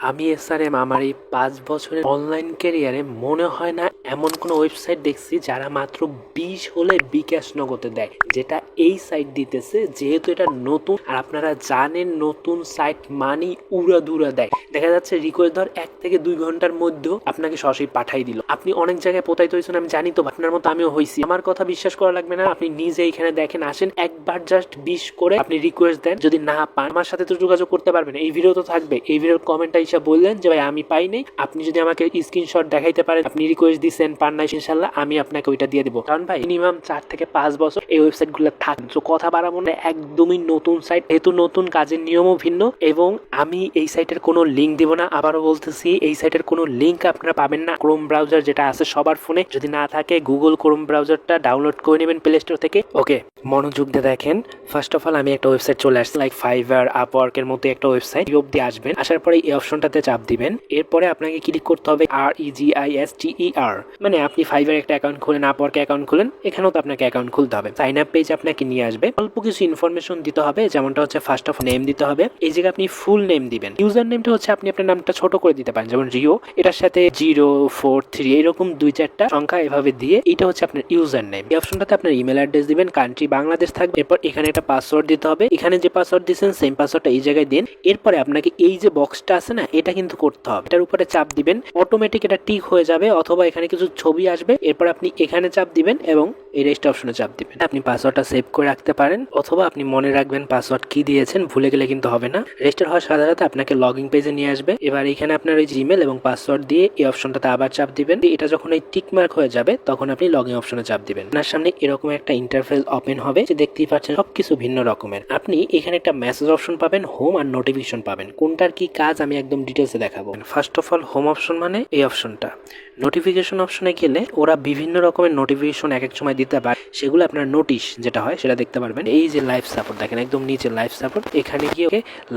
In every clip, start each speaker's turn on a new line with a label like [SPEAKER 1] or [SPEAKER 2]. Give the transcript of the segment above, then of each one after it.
[SPEAKER 1] আমি এসআরএম আমার এই 5 বছরের অনলাইন ক্যারিয়ারে মনে হয় না এমন কোনো ওয়েবসাইট দেখছি যারা মাত্র 20 হলে বিকাশ নগদে দেয়, যেটা এই সাইট দিতেছে। যেহেতু এটা নতুন আর আপনারা জানেন নতুন সাইট মানি উড়াধুরা দেয়। দেখা যাচ্ছে রিকোয়েস্ট ধর 1 থেকে 2 ঘন্টার মধ্যেও আপনাকে সরাসরি পাঠাই দিল। আপনি অনেক জায়গায় প্রতারিত হয়েছেন, আমি জানি তো, আপনার মতো আমিও হয়েছি। আমার কথা বিশ্বাস করা লাগবে না, আপনি নিজে এখানে দেখেন, আসেন একবার জাস্ট 20 করে আপনি রিকোয়েস্ট দেন। যদি না পান আমার সাথে তো যোগাযোগ করতে পারবেন, এই ভিডিও তো থাকবে, এই ভিডিওর কমেন্টটা হিসাব বললেন যে ভাই আমি পাই নাই। আপনি যদি আমাকে স্ক্রিনশট দেখাইতে পারেন আপনি রিকোয়েস্ট দিচ্ছেন, পান নাই, ইনশাল্লাহ আমি আপনাকে ওইটা দিয়ে দিব। কারণ ভাই মিনিমাম 4 থেকে 5 বছর এই ওয়েবসাইট গুলো থাকবে। তো কথা বাড়াবো না, একদমই নতুন সাইট, যেহেতু নতুন কাজের নিয়মও ভিন্ন, এবং আমি এই সাইটের কোনো লিঙ্ক দিব না। আবারও বলতেছি, এই সাইটের কোনো লিঙ্ক আপনারা পাবেন না। ক্রোম ব্রাউজার যেটা আছে সবার ফোনে, যদি না থাকে গুগল ক্রোম ব্রাউজারটা ডাউনলোড করে নেবেন প্লে স্টোর থেকে। ওকে, মনোযোগ দিয়ে দেখেন। ফার্স্ট অফ অল আমি একটা ওয়েবসাইট চলে আসছে, লাইক ফাইভার, আপওয়ার্কের মতো একটা ওয়েবসাইট। অবধি আসবেন, আসার পরে এই অপশনটাতে চাপ দিবেন। এরপরে আপনাকে ক্লিক করতে হবে REGISTER, মানে আপনি ফাইভার একটা অ্যাকাউন্ট খুলেন, আপওয়ার্কে অ্যাকাউন্ট খুলেন, এখানেও তো আপনাকে অ্যাকাউন্ট খুলতে হবে। সাইন আপ পেজ আপনাকে নিয়ে আসবে, অল্প কিছু ইনফরমেশন দিতে হবে, যেমনটা হচ্ছে ফার্স্ট অফ নেম দিতে হবে। এই জায়গায় আপনি ফুল নেম দিবেন। ইউজার নেমটা হচ্ছে আপনি আপনার নামটা ছোট করে দিতে পারেন, যেমন রিও, এটার সাথে 043 এরকম 2-4টা সংখ্যা এভাবে দিয়ে এটা হচ্ছে আপনার ইউজার নেম। এই অপশনটাতে আপনার ইমেল অ্যাড্রেস দিবেন, কান্ট্রি বাংলাদেশ থাকবে। এরপর এখানে একটা পাসওয়ার্ড দিতে হবে, এখানে যে পাসওয়ার্ড দিয়েছেন সেম পাসওয়ার্ডটা এই জায়গায় দিন। এরপরে আপনাকে এই যে বক্সটা আছে না, এটা কিন্তু করতে হবে, এটার উপরে চাপ দিবেন, অটোমেটিক এটা টিক হয়ে যাবে, অথবা এখানে কিছু ছবি আসবে। এরপর আপনি এখানে চাপ দিবেন এবং এই রেজিস্ট অপশনে চাপ দিবেন। আপনি পাসওয়ার্ডটা সেভ করে রাখতে পারেন, অথবা আপনি মনে রাখবেন পাসওয়ার্ড কি দিয়েছেন, ভুলে গেলে কিন্তু হবে না। রেজিস্টার হওয়ার সাথে সাথে আপনাকে লগইন পেজে নিয়ে আসবে। এবার এখানে আপনার ওই জিমেল এবং পাসওয়ার্ড দিয়ে এই অপশনটাতে আবার চাপ দিবেন। এটা যখন এই টিক মার্ক হয়ে যাবে তখন আপনি লগইন অপশনে চাপ দিবেন। আপনার সামনে এরকম একটা ইন্টারফেস ওপেন হবে, যে দেখতেই পাচ্ছেন সবকিছু ভিন্ন রকমের। আপনি এখানে একটা মেসেজ অপশন পাবেন, হোম আর নোটিফিকেশন পাবেন। কোনটার কি কাজ আমি একদম ডিটেলসে দেখাবো। First of all home option মানে এই অপশনটা। নোটিফিকেশন অপশনে গেলে ওরা বিভিন্ন রকমের নোটিফিকেশন এক এক সময় দিতে পারে, সেগুলো আপনার নোটিশ যেটা হয় সেটা দেখতে পারবেন। এই যে লাইভ সাপোর্ট দেখেন একদম নিচে লাইভ সাপোর্ট, এখানে গিয়ে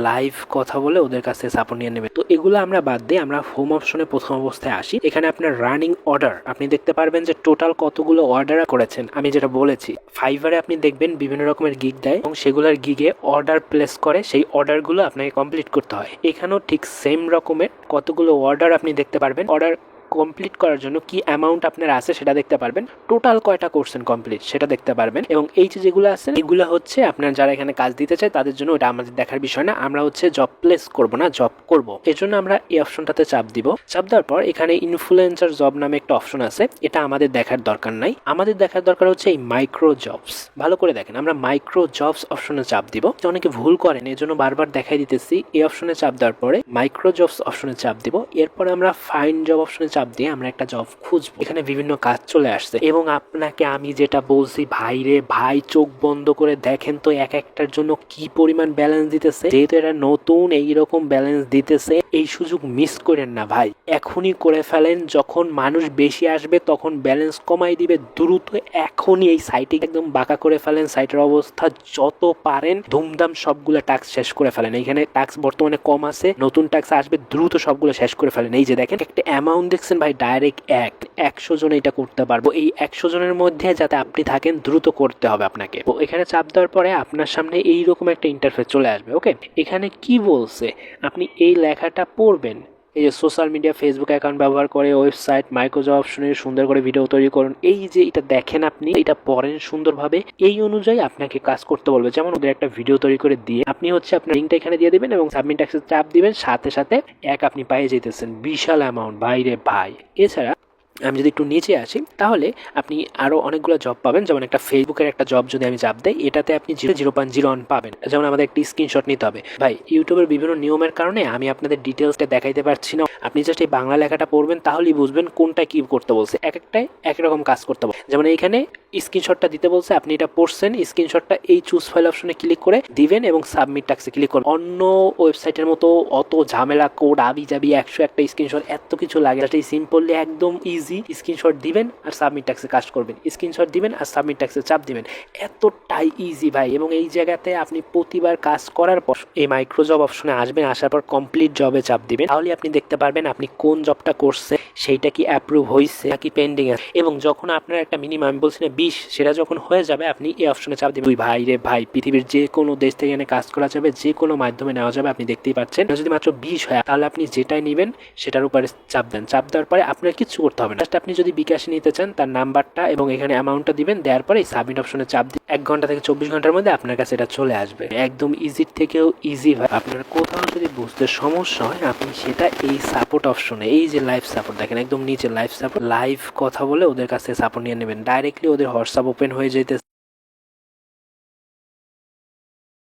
[SPEAKER 1] লাইভ কথা বলে ওদের কাছে সাপোর্ট নিয়ে নেবে। তো এগুলো আমরা বাদ দিয়ে আমরা হোম অপশনে প্রথম অবস্থায় আসি। এখানে আপনার রানিং অর্ডার আপনি দেখতে পারবেন যে টোটাল কতগুলো অর্ডার করেছেন। আমি যেটা বলেছি, ফাইভারে আপনি দেখবেন বিভিন্ন রকমের গিগ দেয় এবং সেগুলোর গিগে অর্ডার প্লেস করে, সেই অর্ডারগুলো আপনাকে কমপ্লিট করতে হয়। এখানেও ঠিক সেম রকমের কতগুলো অর্ডার আপনি দেখতে পারবেন। অর্ডার কমপ্লিট করার জন্য কি অ্যামাউন্ট আপনার আছে সেটা দেখতে পারবেন, টোটাল কয়টা করছেন কমপ্লিট সেটা দেখতে পারবেন। এবং এই যে যেগুলো আছে এগুলো হচ্ছে আপনার যারা এখানে কাজ দিতে চায় তাদের জন্য, ওটা আমাদের দেখার বিষয় না। আমরা হচ্ছে জব প্লেস করব না, জব করব, এজন্য আমরা এই অপশনটাতে চাপ দিব। চাপ দেওয়ার পর এখানে ইনফ্লুয়েন্সার জব নামে একটা অপশন আছে, এটা আমাদের দেখার দরকার নাই। আমাদের দেখার দরকার হচ্ছে এই মাইক্রো জবস। ভালো করে দেখেন, আমরা মাইক্রো জবস অপশনে চাপ দিব। অনেকে ভুল করেন, এজন্য বারবার দেখাই দিতেছি। এই অপশনে চাপ দেওয়ার পরে মাইক্রো জবস অপশনে চাপ দিব। এরপর আমরা ফাইন্ড জব অপশনে চাপ দিয়ে আমরা একটা জব খুঁজবো। এখানে বিভিন্ন কাজ চলে আসছে এবং আপনাকে আমি যেটা বলছি, ভাই রে ভাই, চোখ বন্ধ করে দেখেন তো এক একটার জন্য কি পরিমাণ ব্যালেন্স দিতেছে। যেহেতু এটা নতুন, এইরকম ব্যালেন্স দিতেছে, এই সুযোগ মিস করেন না ভাই, এখনই করে ফেলেন। যখন মানুষ বেশি আসবে তখন ব্যালেন্স কমাই দিবে, দ্রুত এখনই এই সাইটে একদম বাঁকা করে ফেলেন। সাইটের অবস্থা যত পারেন ধুমধাম সবগুলো টাস্ক শেষ করে ফেলেন। এইখানে টাস্ক বর্তমানে কম আছে, নতুন টাস্ক আসবে, দ্রুত সবগুলো শেষ করে ফেলেন। এই যে দেখেন একটা অ্যামাউন্ট দেখছেন ভাই, ডাইরেক্ট 100 জন এটা করতে পারবো। এই 100 জনের মধ্যে যাতে আপনি থাকেন, দ্রুত করতে হবে আপনাকে। তো এখানে চাপ দেওয়ার পরে আপনার সামনে এইরকম একটা ইন্টারফেস চলে আসবে। ওকে, এখানে কি বলছে আপনি এই লেখাটা পড়বেন। এই যে সোশ্যাল মিডিয়া, ফেসবুক অ্যাকাউন্ট ব্যবহার করে ওয়েবসাইট মাইক্রোজব অপশনে সুন্দর করে ভিডিও তৈরি করুন। এই যে এটা দেখেন, আপনি এটা পড়েন সুন্দরভাবে, এই অনুযায়ী আপনাকে কাজ করতে বলবে। যেমন ওদের একটা ভিডিও তৈরি করে দিয়ে আপনি হচ্ছে আপনার লিঙ্কটা এখানে দিয়ে দিবেন এবং সাবমিট অ্যাক্সেস চাপ দিবেন, সাথে সাথে আপনি পেয়ে যেতেছেন বিশাল অ্যামাউন্ট। ভাইরে ভাই, এছাড়া আমি যদি একটু নিচে আসি তাহলে আপনি আরও অনেকগুলো জব পাবেন। যেমন একটা ফেসবুকের একটা জব যদি আমি চাপ দেই, এটাতে আপনি 0.01 পাবেন। যেমন আমাদের একটি স্ক্রিনশট নিতে হবে। ভাই ইউটিউবের বিভিন্ন নিয়মের কারণে আমি আপনাদের ডিটেলসটা দেখাইতে পারছি না। আপনি জাস্ট এই বাংলা লেখাটা পড়বেন, তাহলেই বুঝবেন কোনটা কি করতে বলছে। এক একটাই একরকম কাজ করতে বলছে। যেমন এইখানে স্ক্রিনশটটা দিতে বলছে, আপনি এটা পড়ছেন, স্ক্রিনশটটা এই চুজ ফাইল অপশনে ক্লিক করে দিবেন এবং সাবমিট টাক্সে ক্লিক করবেন। অন্য ওয়েবসাইটের মতো অত ঝামেলা, কোড আবি যাবি 101টা স্ক্রিনশট এত কিছু লাগে, সিম্পলি একদম ইজি ইজি। স্ক্রিনশট দিবেন আর সাবমিট ট্যাক্সে কাজ করবেন, স্ক্রিনশট দিবেন আর সাবমিট ট্যাক্সে চাপ দিবেন, এতটাই ইজি ভাই। এবং এই জায়গাতে আপনি প্রতিবার কাজ করার পর এই মাইক্রো জব অপশনে আসবেন, আসার পর কমপ্লিট জবে চাপ দিবেন, তাহলে আপনি দেখতে পারবেন আপনি কোন জবটা করছে সেইটা কি অ্যাপ্রুভ হয়েছে নাকি পেন্ডিং আছে। এবং যখন আপনার একটা মিনিমাম আমি বলছি না 20, সেটা যখন হয়ে যাবে আপনি এই অপশনে চাপ দিবেন। ভাই রে ভাই, পৃথিবীর যে কোনো দেশ থেকে এনে কাজ করা যাবে, যে কোনো মাধ্যমে নেওয়া যাবে। আপনি দেখতেই পাচ্ছেন যদি মাত্র 20 হয় তাহলে আপনি যেটাই নেবেন সেটার উপরে চাপ দেন, চাপ দেওয়ার পরে আপনার কিছু করতে হবে না। জাস্ট আপনি যদি বিকাশে নিতে চান তার নাম্বারটা এবং এখানে অ্যামাউন্টটা দিবেন, দেওয়ার পরে সাবমিট অপশনে চাপ দিন। 1 ঘন্টা থেকে 24 ঘন্টার মধ্যে আপনার কাছে এটা চলে আসবে। একদম ইজির থেকেও ইজি ভাই। আপনার কোথাও যদি বুঝতে সমস্যা হয় আপনি সেটা এই সাপোর্ট অপশনে, এই যে লাইভ সাপোর্ট দেখেন একদম নিচে লাইভ সাপোর্ট, লাইভ কথা বলে ওদের কাছে সাপোর্ট নিয়ে নেবেন। ডাইরেক্টলি ওদের হোয়াটসঅ্যাপ ওপেন হয়ে যেতে